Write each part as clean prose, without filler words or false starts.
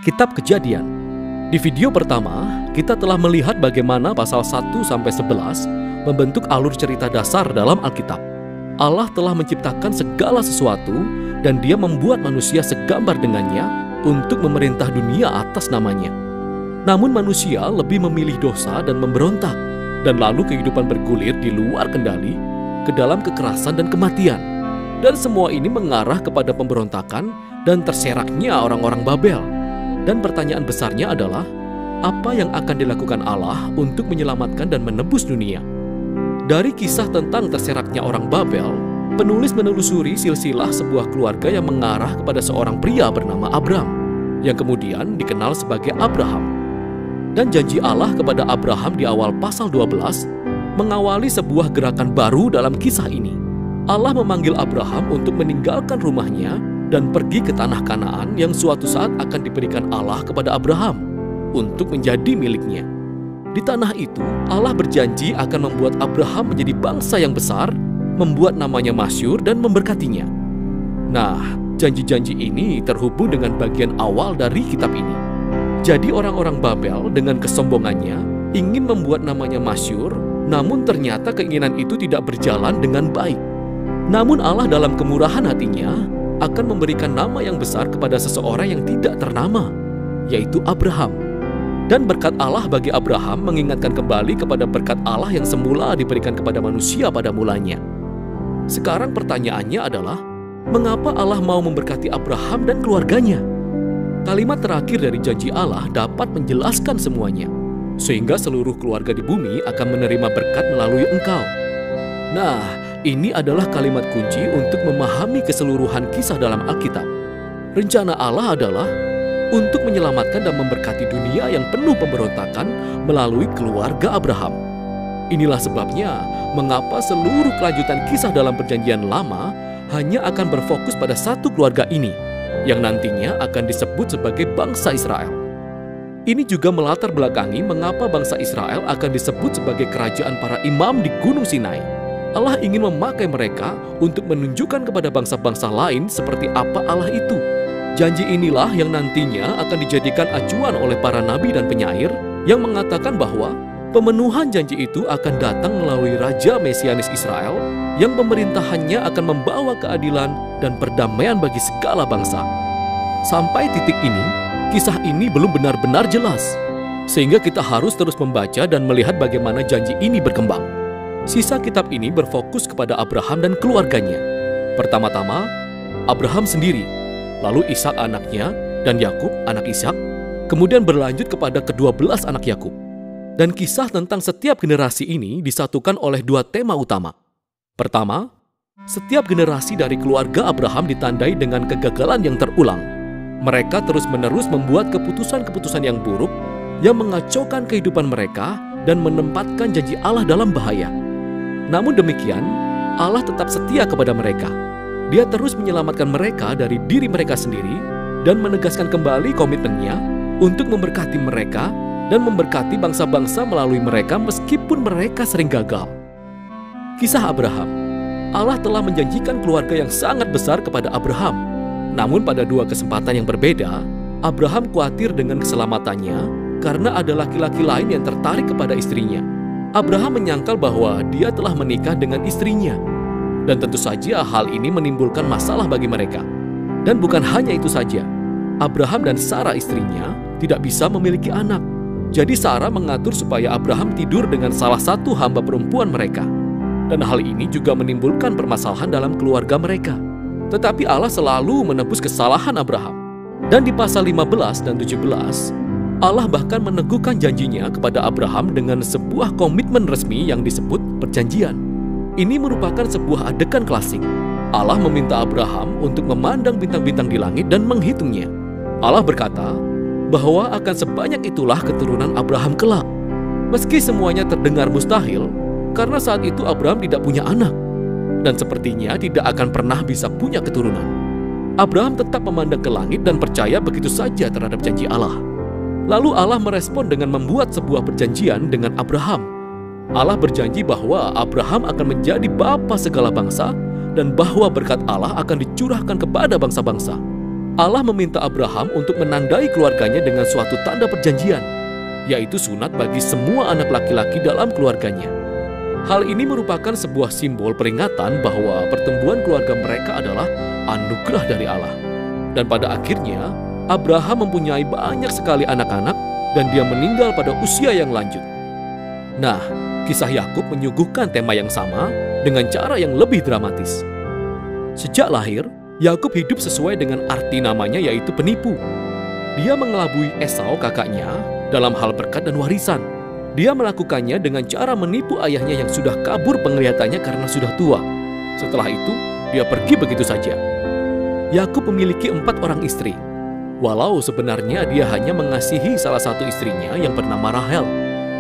Kitab Kejadian. Di video pertama, kita telah melihat bagaimana pasal 1-11 membentuk alur cerita dasar dalam Alkitab. Allah telah menciptakan segala sesuatu dan Dia membuat manusia segambar dengannya untuk memerintah dunia atas namanya. Namun manusia lebih memilih dosa dan memberontak, dan lalu kehidupan bergulir di luar kendali ke dalam kekerasan dan kematian. Dan semua ini mengarah kepada pemberontakan dan terseraknya orang-orang Babel. Dan pertanyaan besarnya adalah, apa yang akan dilakukan Allah untuk menyelamatkan dan menebus dunia? Dari kisah tentang terseraknya orang Babel, penulis menelusuri silsilah sebuah keluarga yang mengarah kepada seorang pria bernama Abram, yang kemudian dikenal sebagai Abraham. Dan janji Allah kepada Abraham di awal pasal 12 mengawali sebuah gerakan baru dalam kisah ini. Allah memanggil Abraham untuk meninggalkan rumahnya dan pergi ke tanah Kanaan yang suatu saat akan diberikan Allah kepada Abraham untuk menjadi miliknya. Di tanah itu, Allah berjanji akan membuat Abraham menjadi bangsa yang besar, membuat namanya masyhur dan memberkatinya. Nah, janji-janji ini terhubung dengan bagian awal dari kitab ini. Jadi orang-orang Babel dengan kesombongannya ingin membuat namanya masyhur, namun ternyata keinginan itu tidak berjalan dengan baik. Namun Allah dalam kemurahan hatinya akan memberikan nama yang besar kepada seseorang yang tidak ternama, yaitu Abraham. Dan berkat Allah bagi Abraham mengingatkan kembali kepada berkat Allah yang semula diberikan kepada manusia pada mulanya. Sekarang pertanyaannya adalah, mengapa Allah mau memberkati Abraham dan keluarganya? Kalimat terakhir dari janji Allah dapat menjelaskan semuanya, sehingga seluruh keluarga di bumi akan menerima berkat melalui engkau. Nah, ini adalah kalimat kunci untuk memahami keseluruhan kisah dalam Alkitab. Rencana Allah adalah untuk menyelamatkan dan memberkati dunia yang penuh pemberontakan melalui keluarga Abraham. Inilah sebabnya mengapa seluruh kelanjutan kisah dalam Perjanjian Lama hanya akan berfokus pada satu keluarga ini, yang nantinya akan disebut sebagai bangsa Israel. Ini juga melatar belakangi mengapa bangsa Israel akan disebut sebagai kerajaan para imam di Gunung Sinai. Allah ingin memakai mereka untuk menunjukkan kepada bangsa-bangsa lain seperti apa Allah itu. Janji inilah yang nantinya akan dijadikan acuan oleh para nabi dan penyair yang mengatakan bahwa pemenuhan janji itu akan datang melalui Raja Mesianis Israel yang pemerintahannya akan membawa keadilan dan perdamaian bagi segala bangsa. Sampai titik ini, kisah ini belum benar-benar jelas, sehingga kita harus terus membaca dan melihat bagaimana janji ini berkembang. Sisa kitab ini berfokus kepada Abraham dan keluarganya. Pertama-tama, Abraham sendiri, lalu Ishak anaknya, dan Yakub anak Ishak, kemudian berlanjut kepada ke-12 anak Yakub. Dan kisah tentang setiap generasi ini disatukan oleh dua tema utama. Pertama, setiap generasi dari keluarga Abraham ditandai dengan kegagalan yang terulang. Mereka terus-menerus membuat keputusan-keputusan yang buruk yang mengacaukan kehidupan mereka dan menempatkan janji Allah dalam bahaya. Namun demikian, Allah tetap setia kepada mereka. Dia terus menyelamatkan mereka dari diri mereka sendiri dan menegaskan kembali komitmennya untuk memberkati mereka dan memberkati bangsa-bangsa melalui mereka meskipun mereka sering gagal. Kisah Abraham. Allah telah menjanjikan keluarga yang sangat besar kepada Abraham. Namun pada dua kesempatan yang berbeda, Abraham khawatir dengan keselamatannya karena ada laki-laki lain yang tertarik kepada istrinya. Abraham menyangkal bahwa dia telah menikah dengan istrinya. Dan tentu saja hal ini menimbulkan masalah bagi mereka. Dan bukan hanya itu saja, Abraham dan Sarah istrinya tidak bisa memiliki anak. Jadi Sarah mengatur supaya Abraham tidur dengan salah satu hamba perempuan mereka. Dan hal ini juga menimbulkan permasalahan dalam keluarga mereka. Tetapi Allah selalu menebus kesalahan Abraham. Dan di pasal 15 dan 17, Allah bahkan meneguhkan janjinya kepada Abraham dengan sebuah komitmen resmi yang disebut perjanjian. Ini merupakan sebuah adegan klasik. Allah meminta Abraham untuk memandang bintang-bintang di langit dan menghitungnya. Allah berkata bahwa akan sebanyak itulah keturunan Abraham kelak. Meski semuanya terdengar mustahil, karena saat itu Abraham tidak punya anak, dan sepertinya tidak akan pernah bisa punya keturunan. Abraham tetap memandang ke langit dan percaya begitu saja terhadap janji Allah. Lalu Allah merespon dengan membuat sebuah perjanjian dengan Abraham. Allah berjanji bahwa Abraham akan menjadi bapa segala bangsa dan bahwa berkat Allah akan dicurahkan kepada bangsa-bangsa. Allah meminta Abraham untuk menandai keluarganya dengan suatu tanda perjanjian, yaitu sunat bagi semua anak laki-laki dalam keluarganya. Hal ini merupakan sebuah simbol peringatan bahwa pertumbuhan keluarga mereka adalah anugerah dari Allah. Dan pada akhirnya, Abraham mempunyai banyak sekali anak-anak dan dia meninggal pada usia yang lanjut. Nah, kisah Yakub menyuguhkan tema yang sama dengan cara yang lebih dramatis. Sejak lahir, Yakub hidup sesuai dengan arti namanya, yaitu penipu. Dia mengelabui Esau kakaknya dalam hal berkat dan warisan. Dia melakukannya dengan cara menipu ayahnya yang sudah kabur penglihatannya karena sudah tua. Setelah itu, dia pergi begitu saja. Yakub memiliki 4 orang istri, walau sebenarnya dia hanya mengasihi salah satu istrinya yang bernama Rahel.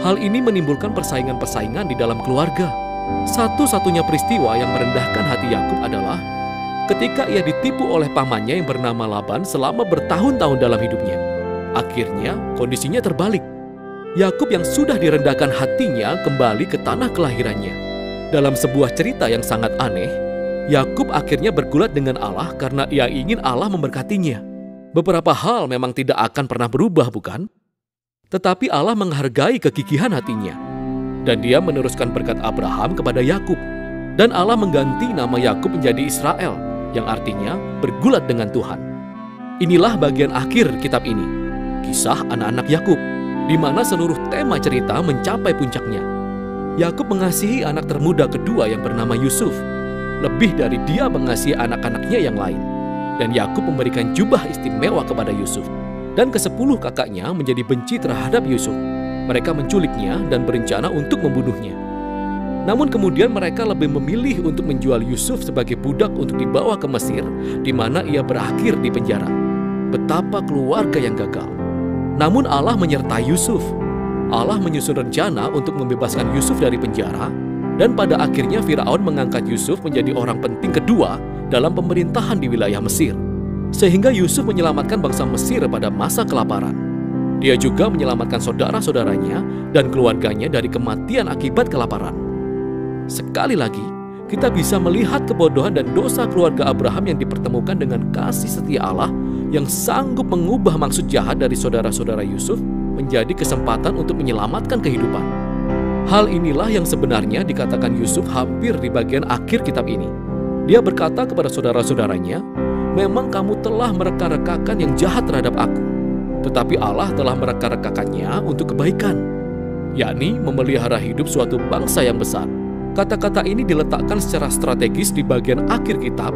Hal ini menimbulkan persaingan-persaingan di dalam keluarga. Satu-satunya peristiwa yang merendahkan hati Yakub adalah ketika ia ditipu oleh pamannya yang bernama Laban selama bertahun-tahun dalam hidupnya. Akhirnya, kondisinya terbalik. Yakub yang sudah direndahkan hatinya kembali ke tanah kelahirannya. Dalam sebuah cerita yang sangat aneh, Yakub akhirnya bergulat dengan Allah karena ia ingin Allah memberkatinya. Beberapa hal memang tidak akan pernah berubah, bukan? Tetapi Allah menghargai kegigihan hatinya. Dan dia meneruskan berkat Abraham kepada Yakub. Dan Allah mengganti nama Yakub menjadi Israel, yang artinya bergulat dengan Tuhan. Inilah bagian akhir kitab ini, kisah anak-anak Yakub, di mana seluruh tema cerita mencapai puncaknya. Yakub mengasihi anak termuda kedua yang bernama Yusuf, lebih dari dia mengasihi anak-anaknya yang lain. Dan Yakub memberikan jubah istimewa kepada Yusuf. Dan ke-10 kakaknya menjadi benci terhadap Yusuf. Mereka menculiknya dan berencana untuk membunuhnya. Namun kemudian mereka lebih memilih untuk menjual Yusuf sebagai budak untuk dibawa ke Mesir, di mana ia berakhir di penjara. Betapa keluarga yang gagal. Namun Allah menyertai Yusuf. Allah menyusun rencana untuk membebaskan Yusuf dari penjara, dan pada akhirnya Firaun mengangkat Yusuf menjadi orang penting kedua dalam pemerintahan di wilayah Mesir. Sehingga Yusuf menyelamatkan bangsa Mesir pada masa kelaparan. Dia juga menyelamatkan saudara-saudaranya dan keluarganya dari kematian akibat kelaparan. Sekali lagi, kita bisa melihat kebodohan dan dosa keluarga Abraham yang dipertemukan dengan kasih setia Allah yang sanggup mengubah maksud jahat dari saudara-saudara Yusuf menjadi kesempatan untuk menyelamatkan kehidupan. Hal inilah yang sebenarnya dikatakan Yusuf hampir di bagian akhir kitab ini. Dia berkata kepada saudara-saudaranya, "Memang kamu telah mereka-rekakan yang jahat terhadap aku, tetapi Allah telah mereka-rekakannya untuk kebaikan, yakni memelihara hidup suatu bangsa yang besar." Kata-kata ini diletakkan secara strategis di bagian akhir kitab,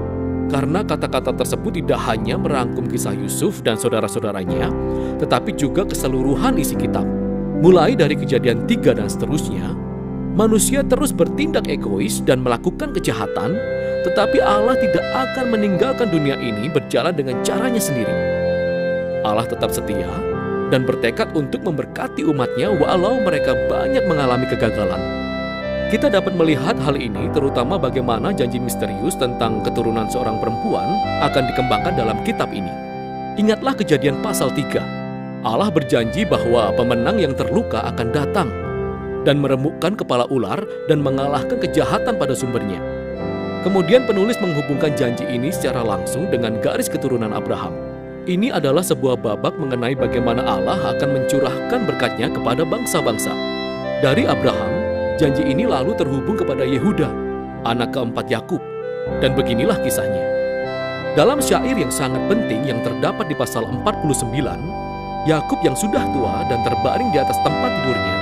karena kata-kata tersebut tidak hanya merangkum kisah Yusuf dan saudara-saudaranya, tetapi juga keseluruhan isi kitab. Mulai dari Kejadian 3 dan seterusnya, manusia terus bertindak egois dan melakukan kejahatan, tetapi Allah tidak akan meninggalkan dunia ini berjalan dengan caranya sendiri. Allah tetap setia dan bertekad untuk memberkati umatnya walau mereka banyak mengalami kegagalan. Kita dapat melihat hal ini terutama bagaimana janji misterius tentang keturunan seorang perempuan akan dikembangkan dalam kitab ini. Ingatlah Kejadian pasal 3. Allah berjanji bahwa pemenang yang terluka akan datang dan meremukkan kepala ular dan mengalahkan kejahatan pada sumbernya. Kemudian penulis menghubungkan janji ini secara langsung dengan garis keturunan Abraham. Ini adalah sebuah babak mengenai bagaimana Allah akan mencurahkan berkatnya kepada bangsa-bangsa. Dari Abraham, janji ini lalu terhubung kepada Yehuda, anak keempat Yakub, dan beginilah kisahnya. Dalam syair yang sangat penting yang terdapat di pasal 49, Yakub yang sudah tua dan terbaring di atas tempat tidurnya,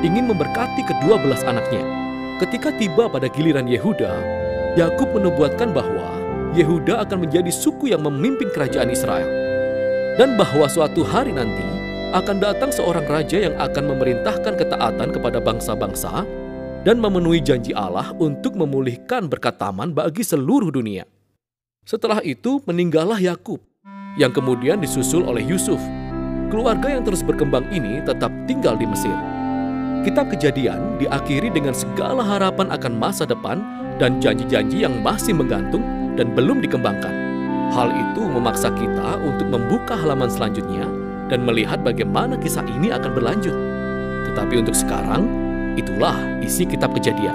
ingin memberkati ke-12 anaknya. Ketika tiba pada giliran Yehuda, Yakub menubuatkan bahwa Yehuda akan menjadi suku yang memimpin kerajaan Israel, dan bahwa suatu hari nanti akan datang seorang raja yang akan memerintahkan ketaatan kepada bangsa-bangsa dan memenuhi janji Allah untuk memulihkan berkat taman bagi seluruh dunia. Setelah itu meninggallah Yakub, yang kemudian disusul oleh Yusuf. Keluarga yang terus berkembang ini tetap tinggal di Mesir. Kitab Kejadian diakhiri dengan segala harapan akan masa depan dan janji-janji yang masih menggantung dan belum dikembangkan. Hal itu memaksa kita untuk membuka halaman selanjutnya dan melihat bagaimana kisah ini akan berlanjut. Tetapi untuk sekarang, itulah isi kitab Kejadian.